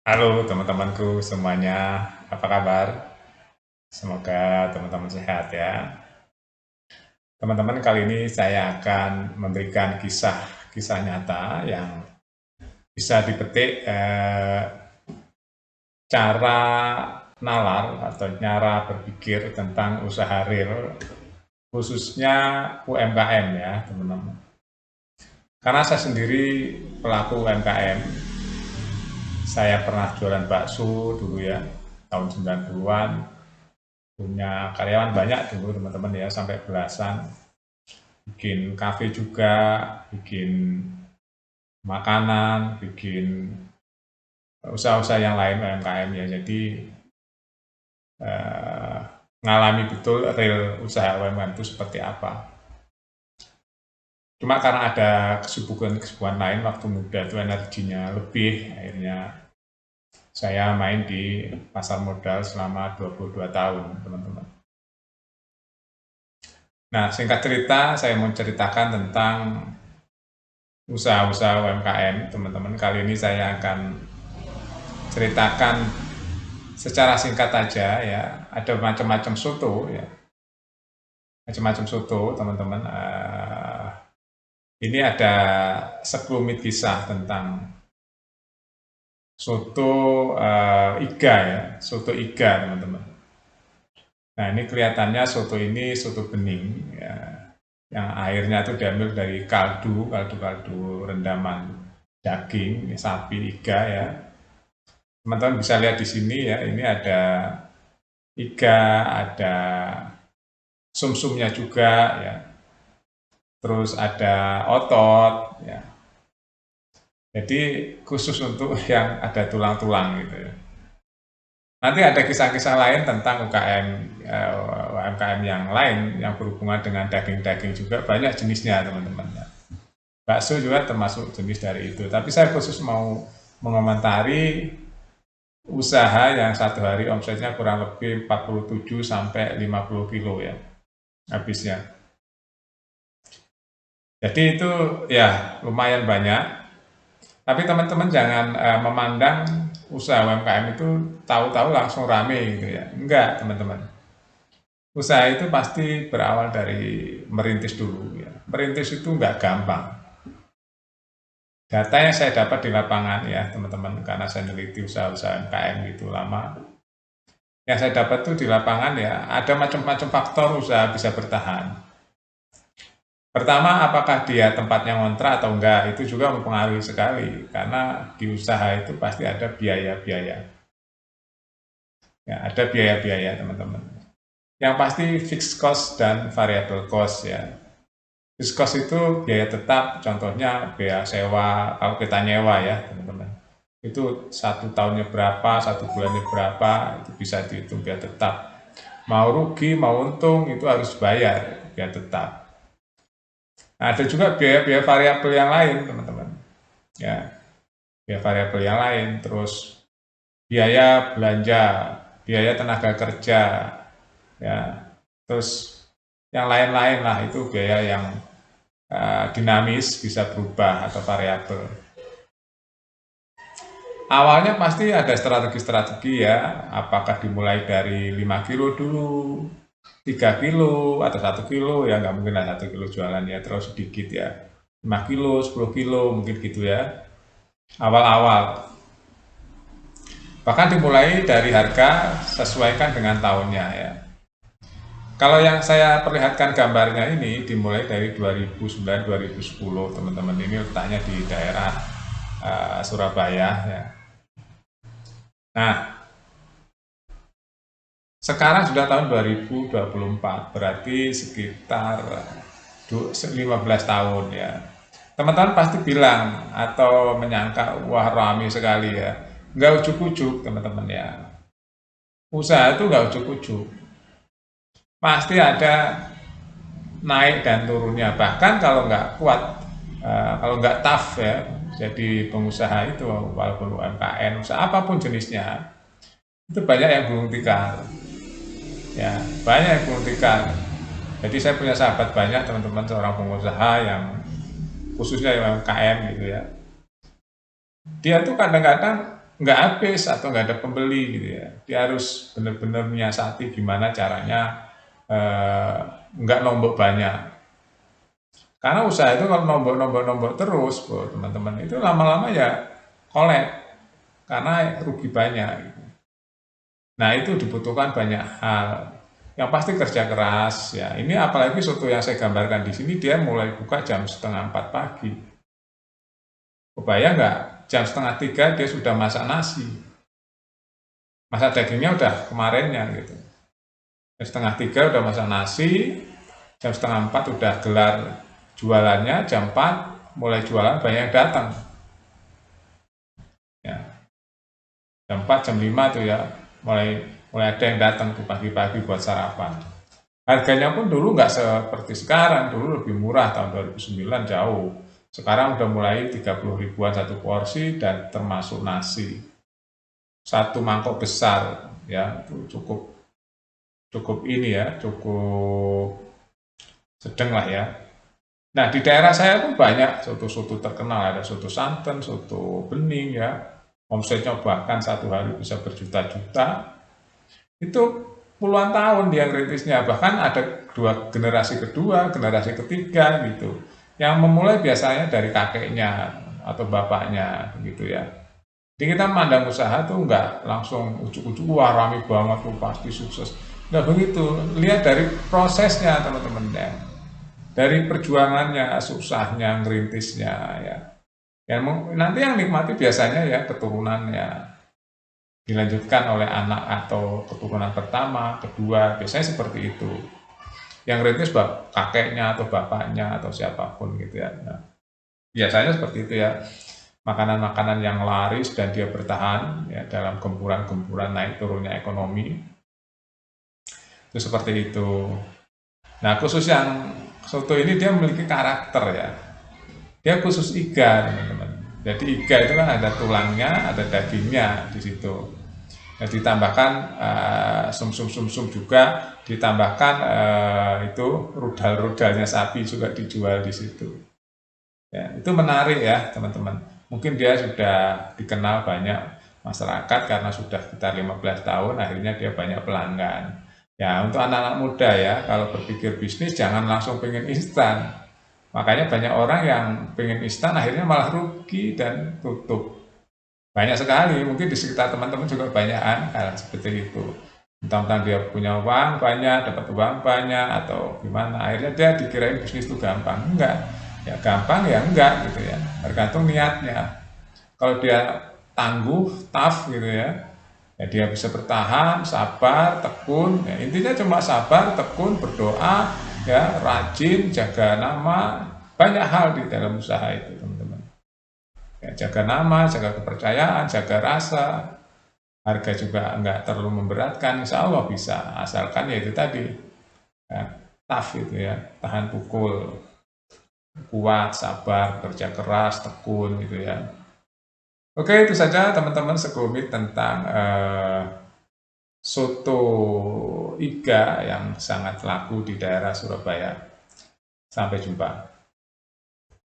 Halo teman-temanku semuanya, apa kabar? Semoga teman-teman sehat ya. Teman-teman, kali ini saya akan memberikan kisah nyata yang bisa dipetik cara nalar atau cara berpikir tentang usaha real, khususnya UMKM ya teman-teman. Karena saya sendiri pelaku UMKM, saya pernah jualan bakso dulu ya, tahun 90-an, punya karyawan banyak dulu teman-teman ya, sampai belasan, bikin kafe juga, bikin makanan, bikin usaha-usaha yang lain UMKM ya. Jadi eh, ngalami betul real usaha UMKM itu seperti apa. Cuma karena ada kesibukan lain, waktu muda itu energinya lebih, akhirnya saya main di pasar modal selama 22 tahun teman-teman. Nah, singkat cerita, saya mau ceritakan tentang usaha-usaha UMKM, teman-teman. Kali ini saya akan ceritakan secara singkat aja ya. Ada macam-macam soto ya, macam-macam soto, teman-teman. Ini ada sekelumit kisah tentang soto iga ya, soto iga, teman-teman. Nah, ini kelihatannya soto ini soto bening ya, yang airnya itu diambil dari kaldu rendaman daging sapi iga ya. Teman-teman bisa lihat di sini ya, ini ada iga, ada sumsumnya juga ya, terus ada otot ya. Jadi khusus untuk yang ada tulang-tulang gitu ya. Nanti ada kisah-kisah lain tentang UMKM yang lain yang berhubungan dengan daging-daging juga, banyak jenisnya teman-teman ya. Bakso juga termasuk jenis dari itu. Tapi saya khusus mau mengomentari usaha yang satu hari omsetnya kurang lebih 47 sampai 50 kilo ya habisnya. Jadi itu ya lumayan banyak. Tapi teman-teman jangan memandang usaha UMKM itu tahu-tahu langsung rame gitu ya. Enggak, teman-teman. Usaha itu pasti berawal dari merintis dulu ya. Merintis itu enggak gampang. Data yang saya dapat di lapangan ya teman-teman, karena saya meneliti usaha-usaha UMKM gitu lama. Yang saya dapat tuh di lapangan ya, ada macam-macam faktor usaha bisa bertahan. Pertama, apakah dia tempatnya ngontrak atau enggak, itu juga mempengaruhi sekali, karena di usaha itu pasti ada biaya-biaya. Ya, ada biaya-biaya teman-teman. Yang pasti fixed cost dan variable cost ya. Fixed cost itu biaya tetap, contohnya biaya sewa, kalau kita nyewa ya teman-teman. Itu 1 tahunnya berapa, 1 bulannya berapa, itu bisa dihitung biaya tetap. Mau rugi, mau untung, itu harus bayar biaya tetap. Nah, ada juga biaya-biaya variabel yang lain, teman-teman. Ya, biaya variabel yang lain, terus biaya belanja, biaya tenaga kerja, ya, terus yang lain-lain lah, itu biaya yang dinamis, bisa berubah atau variabel. Awalnya pasti ada strategi-strategi ya, apakah dimulai dari 5 kilo dulu, 3 kilo, atau 1 kilo, ya nggak mungkin lah 1 kilo jualan ya, terus sedikit ya. 5 kilo, 10 kilo, mungkin gitu ya, awal-awal. Bahkan dimulai dari harga sesuaikan dengan tahunnya ya. Kalau yang saya perlihatkan gambarnya ini dimulai dari 2009-2010 teman-teman, ini letaknya di daerah Surabaya ya. Nah, sekarang sudah tahun 2024, berarti sekitar 15 tahun ya. Teman-teman pasti bilang atau menyangka, wah ramai sekali ya. Nggak ujuk-ujuk teman-teman ya. Usaha itu nggak ujuk-ujuk. Pasti ada naik dan turunnya. Bahkan kalau nggak kuat, kalau nggak tough ya, jadi pengusaha itu walaupun UMKM, usaha apapun jenisnya, itu banyak yang gulung tikar. Ya, banyak yang gulung tikar. Jadi saya punya sahabat banyak teman-teman seorang pengusaha yang khususnya UMKM gitu ya. Dia tuh kadang-kadang nggak habis atau nggak ada pembeli gitu ya. Dia harus benar-benar menyiasati gimana caranya nggak nombok banyak. Karena usaha itu kalau nombok terus, teman-teman, itu lama-lama ya kolek karena rugi banyak. Nah, itu dibutuhkan banyak hal. Yang pasti kerja keras ya. Ini apalagi soto yang saya gambarkan di sini dia mulai buka jam 3:30 pagi. Kebayang nggak? Jam 2:30 dia sudah masak nasi. Masak dagingnya udah kemarinnya gitu. Jam 2:30 udah masak nasi, jam 3:30 udah gelar jualannya, jam 4 mulai jualan banyak yang datang. Ya, jam 4, jam 5 tuh ya mulai ada yang datang tuh pagi-pagi buat sarapan. Harganya pun dulu nggak seperti sekarang, dulu lebih murah tahun 2009 jauh. Sekarang udah mulai 30 ribuan satu porsi dan termasuk nasi. Satu mangkok besar ya itu cukup ini ya, cukup sedang lah ya. Nah, di daerah saya pun banyak soto-soto terkenal, ada soto santan, soto bening ya. Omsetnya bahkan satu hari bisa berjuta-juta. Itu puluhan tahun dia ngerintisnya, bahkan ada generasi kedua, generasi ketiga gitu. Yang memulai biasanya dari kakeknya atau bapaknya gitu ya. Jadi kita memandang usaha tuh nggak langsung ujuk-ujuk, wah rame banget tuh pasti sukses. Nggak begitu, lihat dari prosesnya teman-teman ya. Dari perjuangannya, susahnya, ngerintisnya ya. Nanti yang nikmati biasanya ya keturunannya, dilanjutkan oleh anak atau keturunan pertama, kedua, biasanya seperti itu. Yang rintis kakeknya atau bapaknya atau siapapun gitu ya. Nah, biasanya seperti itu ya. Makanan-makanan yang laris dan dia bertahan ya dalam gempuran-gempuran naik turunnya ekonomi. Itu seperti itu. Nah, khusus yang soto ini dia memiliki karakter ya. Dia khusus iga, teman-teman. Jadi iga itu kan ada tulangnya, ada dagingnya di situ. Nah, ditambahkan sum-sum juga, ditambahkan itu rudal-rudalnya sapi juga dijual di situ. Ya, itu menarik ya, teman-teman. Mungkin dia sudah dikenal banyak masyarakat karena sudah sekitar 15 tahun, akhirnya dia banyak pelanggan. Ya, untuk anak-anak muda ya, kalau berpikir bisnis jangan langsung pengen instan. Makanya banyak orang yang pengen instan akhirnya malah rugi dan tutup. Banyak sekali, mungkin di sekitar teman-teman juga banyakan hal seperti itu. Tentang dia punya uang banyak, dapat uang banyak, atau gimana. Akhirnya dia dikirain bisnis itu gampang. Enggak, ya gampang ya enggak gitu ya. Tergantung niatnya. Kalau dia tangguh, tough gitu ya, ya dia bisa bertahan, sabar, tekun. Ya, intinya cuma sabar, tekun, berdoa, ya rajin, jaga nama, banyak hal di dalam usaha itu teman-teman. Ya, jaga nama, jaga kepercayaan, jaga rasa, harga juga enggak terlalu memberatkan, insya Allah bisa, asalkan ya itu tadi, ya, tough gitu ya, tahan pukul, kuat, sabar, kerja keras, tekun gitu ya. Oke, itu saja teman-teman sekelumit tentang soto iga yang sangat laku di daerah Surabaya. Sampai jumpa.